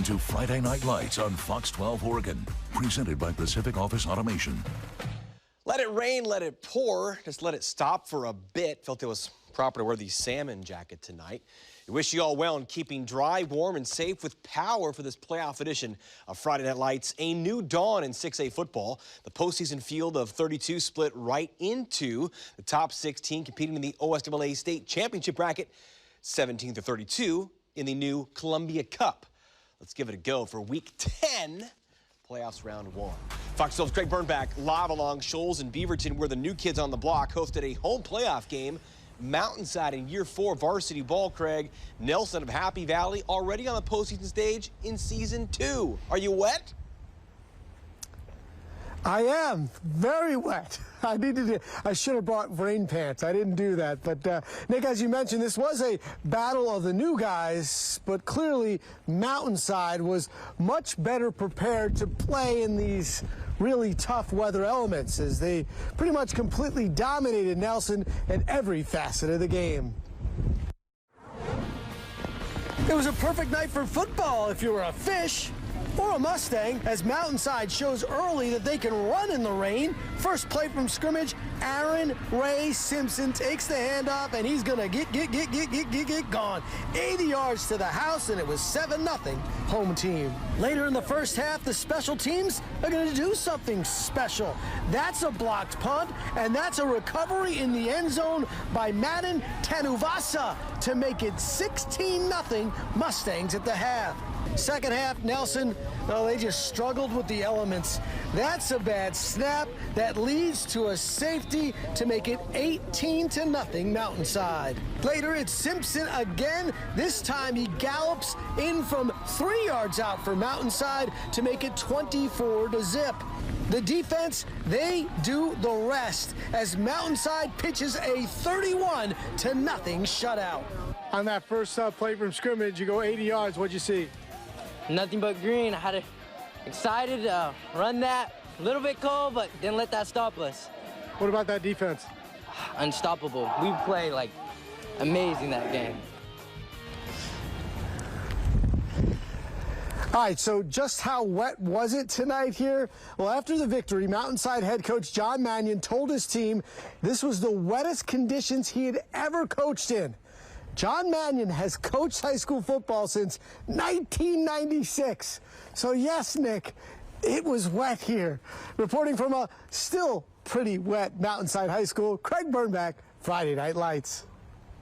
to Friday Night Lights on Fox 12 Oregon, presented by Pacific Office Automation. Let it rain, let it pour, just let it stop for a bit. Felt it was proper to wear the salmon jacket tonight. We wish you all well in keeping dry, warm, and safe with power for this playoff edition of Friday Night Lights. A new dawn in 6A football. The postseason field of 32 split right into the top 16 competing in the OSAA state championship bracket, 17 to 32 in the new Columbia Cup. Let's give it a go for week 10, playoffs round 1. Fox 12's Craig Bernbach live along Shoals and Beaverton, where the new kids on the block hosted a home playoff game. Mountainside in year 4 varsity ball. Craig, Nelson of Happy Valley already on the postseason stage in season 2. Are you wet? I am very wet. I should have brought rain pants. I didn't do that. But Nick, as you mentioned, this was a battle of the new guys, but clearly Mountainside was much better prepared to play in these really tough weather elements, as they pretty much completely dominated Nelson in every facet of the game. It was a perfect night for football if you were a fish or a Mustang, as Mountainside shows early that they can run in the rain. First play from scrimmage, Aaron Ray Simpson takes the handoff, and he's gonna get gone. 80 yards to the house, and it was 7-0 home team. Later in the first half, the special teams are gonna do something special. That's a blocked punt, and that's a recovery in the end zone by Madden Tanuvasa to make it 16-0 Mustangs at the half. Second half, Nelson, they just struggled with the elements. That's a bad snap that leads to a safety to make it 18-0 Mountainside. Later, it's Simpson again. This time, he gallops in from 3 yards out for Mountainside to make it 24-0. The defense, they do the rest as Mountainside pitches a 31-0 shutout. On that first play from scrimmage, you go 80 yards. What'd you see? Nothing but green. I had it excited to run that. A little bit cold, but didn't let that stop us. What about that defense? Unstoppable. We played like amazing that game. All right, so just how wet was it tonight here? Well, after the victory, Mountainside head coach John Mannion told his team this was the wettest conditions he had ever coached in. John Mannion has coached high school football since 1996. So yes, Nick, it was wet here. Reporting from a still pretty wet Mountainside High School, Craig Bernbach, Friday Night Lights.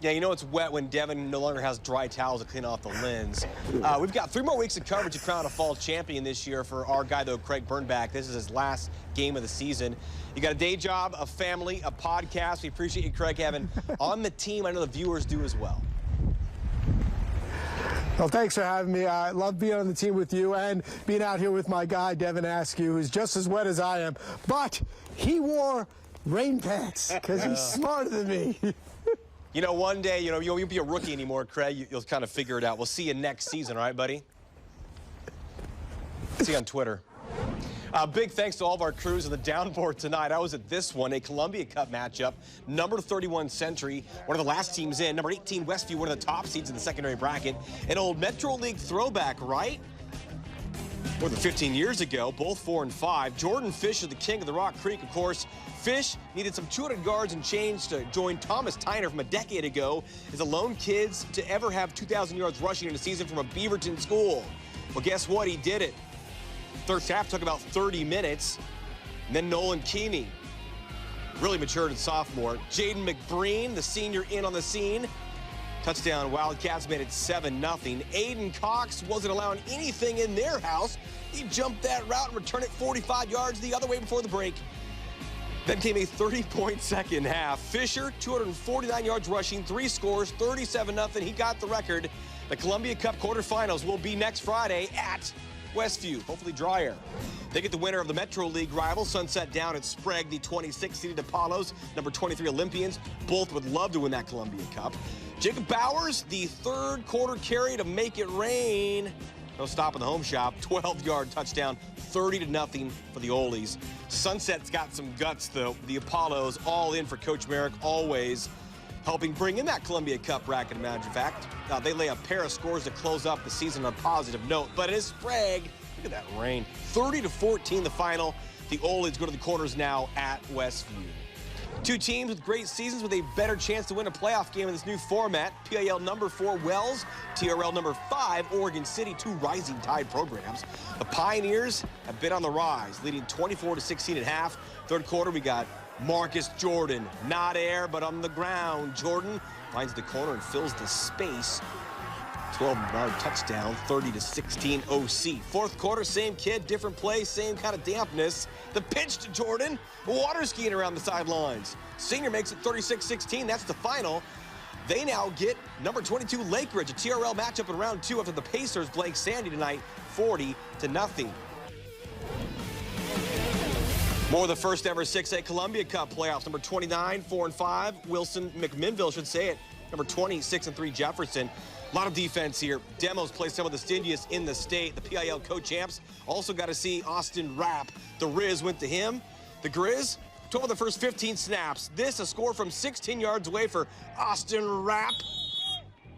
Yeah, you know it's wet when Devin no longer has dry towels to clean off the lens. We've got 3 more weeks of coverage to crown a fall champion this year for our guy, though, Craig Bernbach. This is his last game of the season. You got a day job, a family, a podcast. We appreciate you, Craig, having on the team. I know the viewers do as well. Well, thanks for having me. I love being on the team with you and being out here with my guy, Devin Askew, who's just as wet as I am. But he wore rain pants because he's smarter than me. You know, one day, you won't be a rookie anymore, Craig. You'll kind of figure it out. We'll see you next season, all right, buddy? See you on Twitter. Big thanks to all of our crews on the downboard tonight. I was at this one, a Columbia Cup matchup. Number 31 Century, one of the last teams in. Number 18 Westview, one of the top seeds in the secondary bracket. An old Metro League throwback, right? More than 15 years ago, both 4 and 5. Jordan Fish is the king of the Rock Creek, of course. Fish needed some 200 yards and change to join Thomas Tyner from a decade ago as the lone kids to ever have 2,000 yards rushing in a season from a Beaverton school. Well, guess what? He did it. First half took about 30 minutes. And then Nolan Keeney really matured as sophomore. Jaden McBreen, the senior, in on the scene. Touchdown Wildcats made it 7-0. Aiden Cox wasn't allowing anything in their house. He jumped that route and returned it 45 yards the other way before the break. Then came a 30-point second half. Fisher, 249 yards rushing, 3 scores, 37-0. He got the record. The Columbia Cup quarterfinals will be next Friday at Westview, hopefully drier. They get the winner of the Metro League rival, Sunset down at Sprague, the 26th-seeded Apollos, number 23 Olympians. Both would love to win that Columbia Cup. Jacob Bowers, the third quarter carry to make it rain. No stop in the home shop. 12-yard touchdown, 30-0 for the Olies. Sunset's got some guts, though. The Apollos all in for Coach Merrick, always. helping bring in that Columbia Cup bracket, matter of fact. They lay a pair of scores to close up the season on a positive note, but it is Sprague. Look at that rain. 30-14 the final. The Olids go to the quarters now at Westview. Two teams with great seasons with a better chance to win a playoff game in this new format. PIL number 4 Wells, TRL number 5 Oregon City, two rising tide programs. The Pioneers have been on the rise, leading 24-16 at half. Third quarter, we got Marcus Jordan, not air, but on the ground. Jordan finds the corner and fills the space. 12-yard touchdown, 30-16 OC. Fourth quarter, same kid, different play, same kind of dampness. The pitch to Jordan, water skiing around the sidelines. Senior makes it 36-16, that's the final. They now get number 22 Lake Ridge, a TRL matchup in round 2 after the Pacers Blake Sandy tonight, 40-0. More of the first ever 6A Columbia Cup playoffs. Number 29, 4-5, Wilson McMinnville should say it. Number 20, 6-3 Jefferson. A lot of defense here. Demos play some of the stingiest in the state. The PIL co-champs also got to see Austin Rapp. The Riz went to him. The Grizz, 12 of the first 15 snaps. This a score from 16 yards away for Austin Rapp.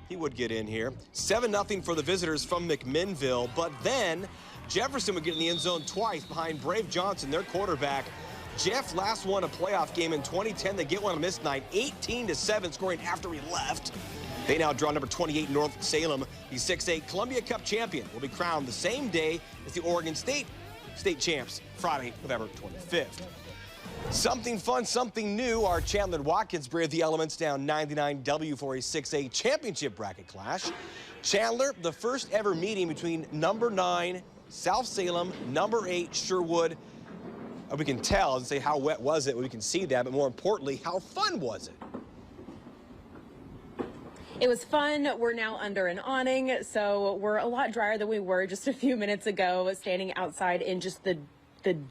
He would get in here. 7-0 for the visitors from McMinnville. But then Jefferson would get in the end zone twice behind Brave Johnson, their quarterback. Jeff last won a playoff game in 2010. They get one on this night, 18-7, scoring after he left. They now draw number 28 North Salem. The 6A Columbia Cup champion will be crowned the same day as the Oregon State champs, Friday, November 25th. Something fun, something new. Our Chandler Watkins braved the elements down 99W for a 6A championship bracket clash. Chandler, the first ever meeting between number 9 South Salem, number 8 Sherwood. We can tell and say how wet was it, we can see that, but more importantly, how fun was it? It was fun. We're now under an awning, so we're a lot drier than we were just a few minutes ago, standing outside in just the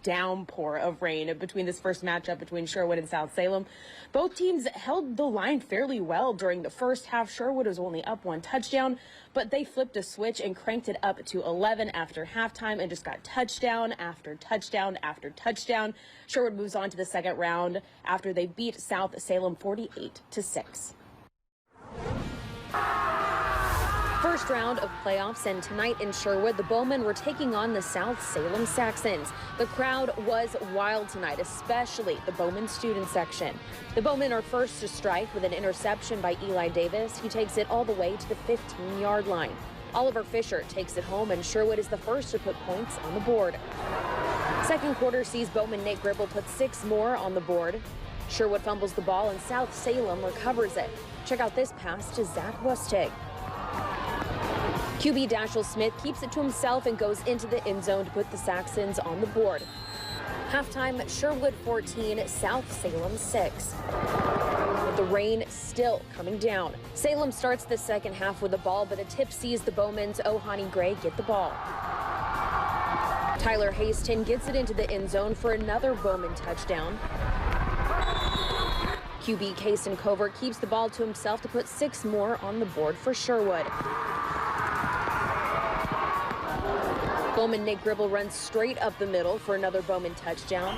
downpour of rain between this first matchup between Sherwood and South Salem. Both teams held the line fairly well during the first half. Sherwood was only up 1 touchdown, but they flipped a switch and cranked it up to 11 after halftime and just got touchdown after touchdown after touchdown. Sherwood moves on to the second round after they beat South Salem 48-6. First round of playoffs, and tonight in Sherwood, the Bowmen were taking on the South Salem Saxons. The crowd was wild tonight, especially the Bowmen student section. The Bowmen are first to strike with an interception by Eli Davis. He takes it all the way to the 15-yard line. Oliver Fisher takes it home, and Sherwood is the first to put points on the board. Second quarter sees Bowman Nate Gribble put 6 more on the board. Sherwood fumbles the ball, and South Salem recovers it. Check out this pass to Zach Wustig. QB Dashel Smith keeps it to himself and goes into the end zone to put the Saxons on the board. Halftime, Sherwood 14, South Salem 6. With the rain still coming down. Salem starts the second half with the ball, but a tip sees the Bowman's Ohani Gray get the ball. Tyler Haston gets it into the end zone for another Bowman touchdown. QB Kason Covert keeps the ball to himself to put 6 more on the board for Sherwood. Bowman Nick Gribble runs straight up the middle for another Bowman touchdown.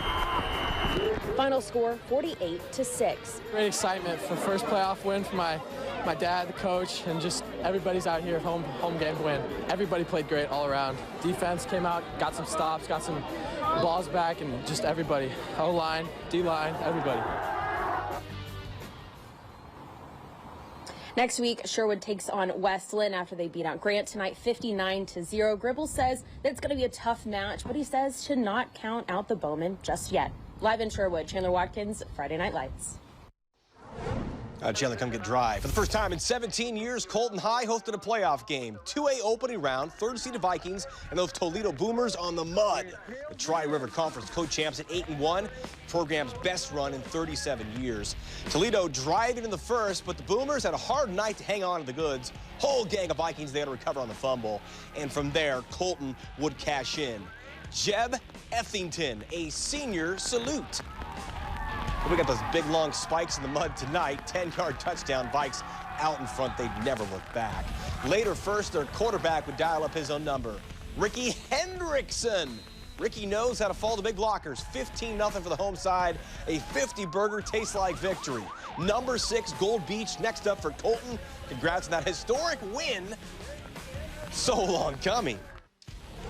Final score 48-6. Great excitement for first playoff win for my dad, the coach, and just everybody's out here home game win. Everybody played great all around. Defense came out, got some stops, got some balls back, and just everybody. O-line, D-line, everybody. Next week, Sherwood takes on Westland after they beat out Grant tonight 59-0. Gribble says that it's going to be a tough match, but he says to not count out the Bowmen just yet. Live in Sherwood, Chandler Watkins, Friday Night Lights. Chandler, come get dry. For the first time in 17 years, Colton High hosted a playoff game. 2A opening round, third-seeded Vikings, and those Toledo Boomers on the mud. The Tri-River Conference co-champs at 8-1, program's best run in 37 years. Toledo driving in the first, but the Boomers had a hard night to hang on to the goods. Whole gang of Vikings there to recover on the fumble. And from there, Colton would cash in. Jeb Ethington, a senior salute. We got those big, long spikes in the mud tonight. 10-yard touchdown. Vikes out in front. They'd never look back. Later first, their quarterback would dial up his own number. Ricky Hendrickson. Ricky knows how to fall to big blockers. 15-0 for the home side. A 50-burger tastes-like victory. Number 6, Gold Beach next up for Colton. Congrats on that historic win. So long coming.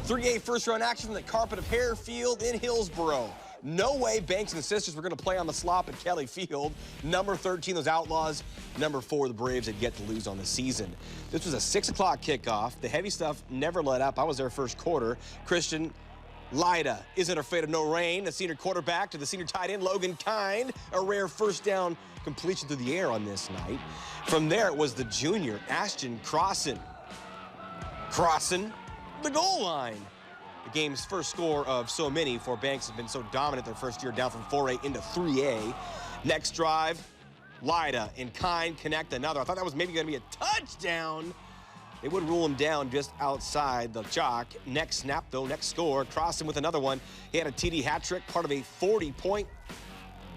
3A first-round action from the carpet of Hare Field in Hillsboro. No way Banks and the sisters were going to play on the slop at Kelly Field. Number 13, those Outlaws. Number 4, the Braves had yet to lose on the season. This was a 6 o'clock kickoff. The heavy stuff never let up. I was there first quarter. Christian Lyda isn't afraid of no rain. The senior quarterback to the senior tight end, Logan Kind. A rare first down completion through the air on this night. From there, it was the junior, Ashton Crossan. Crossing the goal line. The game's first score of so many for Banks has been so dominant their first year, down from 4A into 3A. Next drive, Lyda and Kind connect another. I thought that was maybe going to be a touchdown. They would rule him down just outside the chalk. Next snap, though, next score, Crossan with another one. He had a TD hat trick, part of a 40-point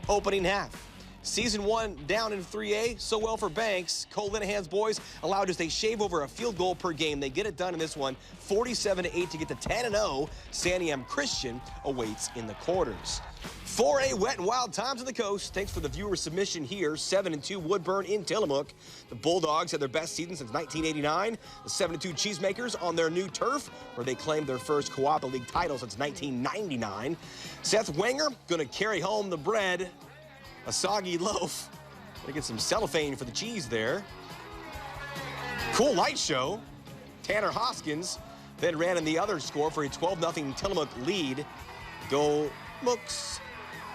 opening half. Season 1 down in 3A, so well for Banks. Cole Linehan's boys allowed just a shave over a field goal per game. They get it done in this one, 47-8 to get to 10-0. Sandy M. Christian awaits in the quarters. 4A wet and wild times on the coast. Thanks for the viewer submission here. 7-2 Woodburn in Tillamook. The Bulldogs had their best season since 1989. The 7-2 Cheesemakers on their new turf, where they claimed their first Co-op League title since 1999. Seth Wenger gonna carry home the bread. A soggy loaf. Gonna get some cellophane for the cheese there. Cool light show. Tanner Hoskins then ran in the other score for a 12-0 Tillamook lead. Go Mooks.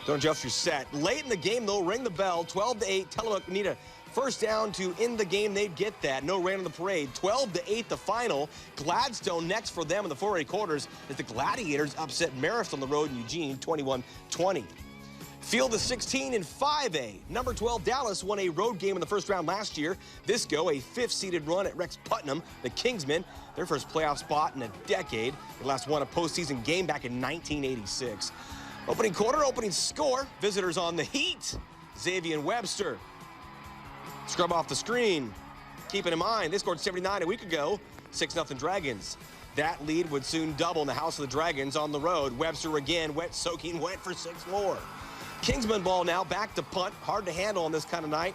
Don't adjust your set. Late in the game, though, ring the bell. 12-8. Tillamook need a first down to end the game. They'd get that. No rain on the parade. 12-8 the final. Gladstone next for them in the 4A quarters as the Gladiators upset Marist on the road in Eugene, 21-20. Field of 16 in 5A. Number 12, Dallas won a road game in the first round last year. This go, a 5th-seeded run at Rex Putnam. The Kingsmen, their first playoff spot in a decade. They last won a postseason game back in 1986. Opening quarter, opening score. Visitors on the heat. Xavier Webster. Scrub off the screen. Keeping in mind, they scored 79 a week ago. 6-0 Dragons. That lead would soon double in the House of the Dragons on the road. Webster again, wet, soaking wet for 6 more. Kingsman ball now, back to punt. Hard to handle on this kind of night.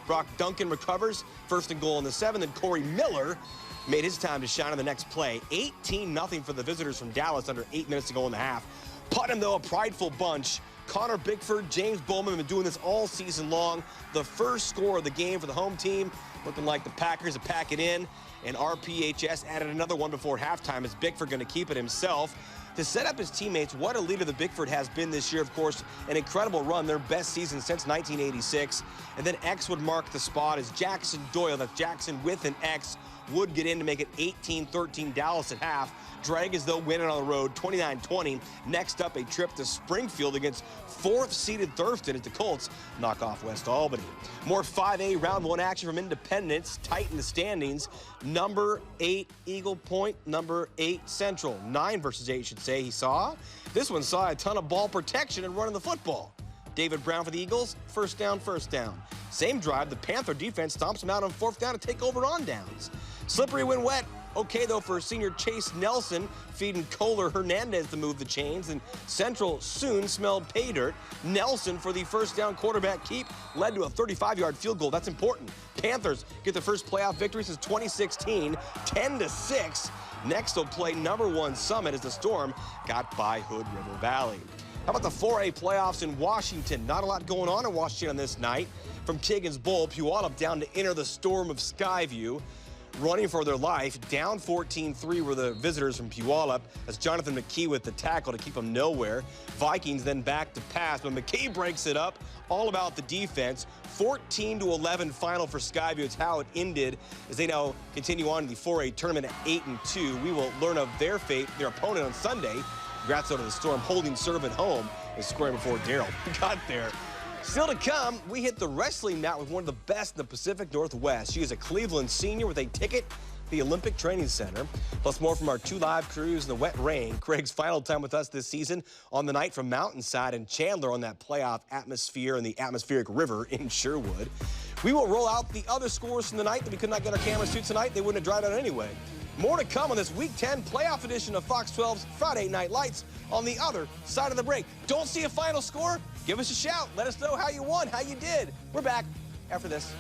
Brock Duncan recovers. First and goal in the 7th, and Corey Miller made his time to shine on the next play. 18-0 for the visitors from Dallas under 8 minutes to go in the half. Putnam, though, a prideful bunch. Connor Bickford, James Bowman have been doing this all season long. The first score of the game for the home team, looking like the Packers to pack it in. And RPHS added another one before halftime. Is Bickford going to keep it himself? To set up his teammates, what a leader the Bickford has been this year, of course, an incredible run, their best season since 1986. And then X would mark the spot as Jackson Doyle, that's Jackson with an X, would get in to make it 18-13 Dallas at half. Dragons, though, winning on the road, 29-20. Next up, a trip to Springfield against 4th-seeded Thurston as the Colts knock off West Albany. More 5A round 1 action from Independence, tight in the standings. Number 8 Eagle Point, number 8 Central. 9 versus 8, should say. He saw. This one saw a ton of ball protection and running the football. David Brown for the Eagles, first down, first down. Same drive, the Panther defense stomps him out on 4th down to take over on downs. Slippery when wet. Okay, though, for senior Chase Nelson, feeding Kohler Hernandez to move the chains, and Central soon smelled pay dirt. Nelson for the first down quarterback keep led to a 35-yard field goal. That's important. Panthers get the first playoff victory since 2016, 10-6. Next, they'll play number 1 Summit as the Storm got by Hood River Valley. How about the 4A playoffs in Washington? Not a lot going on in Washington on this night. From Kiggins Bowl, Puyallup down to enter the Storm of Skyview. Running for their life, down 14-3 were the visitors from Puyallup as Jonathan McKee with the tackle to keep them nowhere. Vikings then back to pass, but McKee breaks it up. All about the defense. 14-11 final for Skyview. It's how it ended as they now continue on to the 4A tournament at 8-2. We will learn of their fate, their opponent on Sunday. Congrats out to the Storm holding serve at home and scoring before Darrell got there. Still to come, we hit the wrestling mat with one of the best in the Pacific Northwest. She is a Cleveland senior with a ticket to the Olympic Training Center. Plus more from our 2 live crews in the wet rain. Craig's final time with us this season on the night from Mountainside, and Chandler on that playoff atmosphere in the atmospheric river in Sherwood. We will roll out the other scores from the night that we could not get our cameras to tonight. They wouldn't have dried out anyway. More to come on this Week 10 playoff edition of Fox 12's Friday Night Lights on the other side of the break. Don't see a final score? Give us a shout. Let us know how you won, how you did. We're back after this.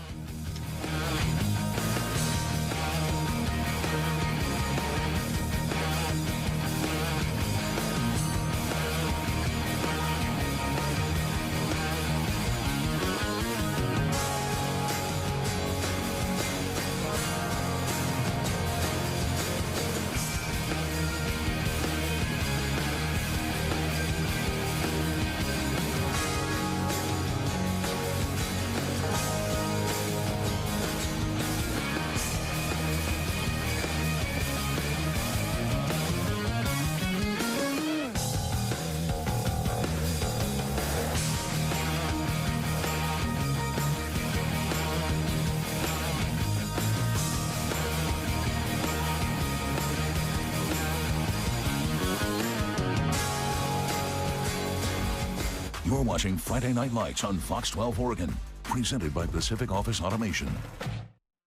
You're watching Friday Night Lights on Fox 12 Oregon, presented by Pacific Office Automation.